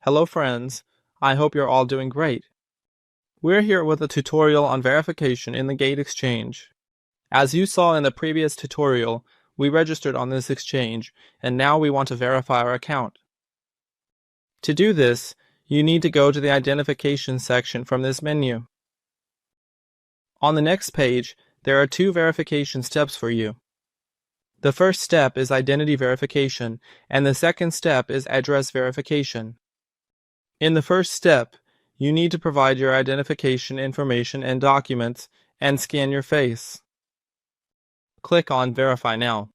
Hello friends, I hope you're all doing great. We're here with a tutorial on verification in the Gate exchange. As you saw in the previous tutorial, we registered on this exchange, and now we want to verify our account. To do this, you need to go to the identification section from this menu. On the next page, there are two verification steps for you. The first step is identity verification, and the second step is address verification. In the first step, you need to provide your identification information and documents and scan your face. Click on Verify Now.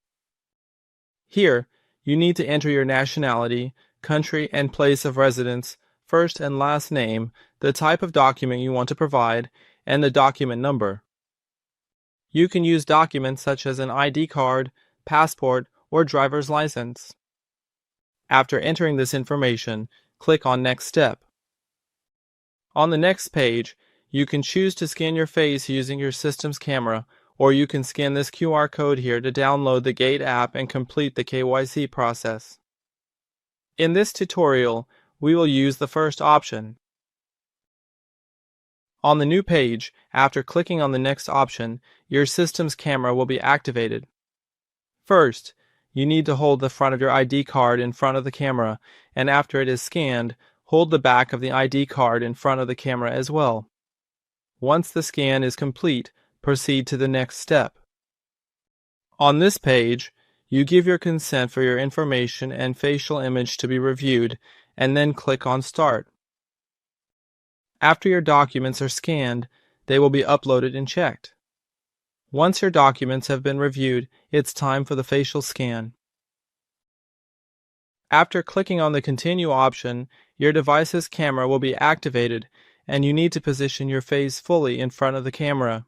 Here, you need to enter your nationality, country and place of residence, first and last name, the type of document you want to provide, and the document number. You can use documents such as an ID card, passport, or driver's license. After entering this information, click on Next Step. On the next page, you can choose to scan your face using your system's camera, or you can scan this QR code here to download the Gate app and complete the KYC process. In this tutorial, we will use the first option. On the new page, after clicking on the next option, your system's camera will be activated. First, you need to hold the front of your ID card in front of the camera, and after it is scanned, hold the back of the ID card in front of the camera as well. Once the scan is complete, proceed to the next step. On this page, you give your consent for your information and facial image to be reviewed, and then click on Start. After your documents are scanned, they will be uploaded and checked. Once your documents have been reviewed, it's time for the facial scan. After clicking on the Continue option, your device's camera will be activated, and you need to position your face fully in front of the camera.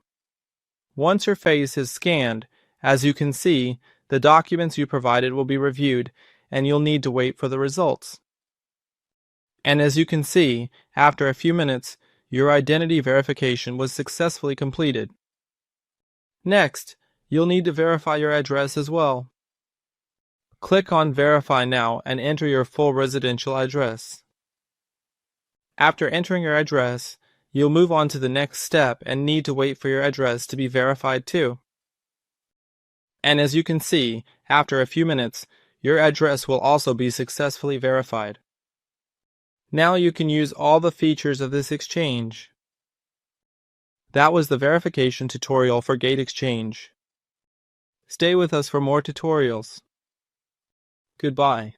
Once your face is scanned, as you can see, the documents you provided will be reviewed, and you'll need to wait for the results. And as you can see, after a few minutes, your identity verification was successfully completed. Next, you'll need to verify your address as well. Click on Verify Now and enter your full residential address. After entering your address, you'll move on to the next step and need to wait for your address to be verified too. And as you can see, after a few minutes, your address will also be successfully verified. Now you can use all the features of this exchange. That was the verification tutorial for Gate Exchange. Stay with us for more tutorials. Goodbye.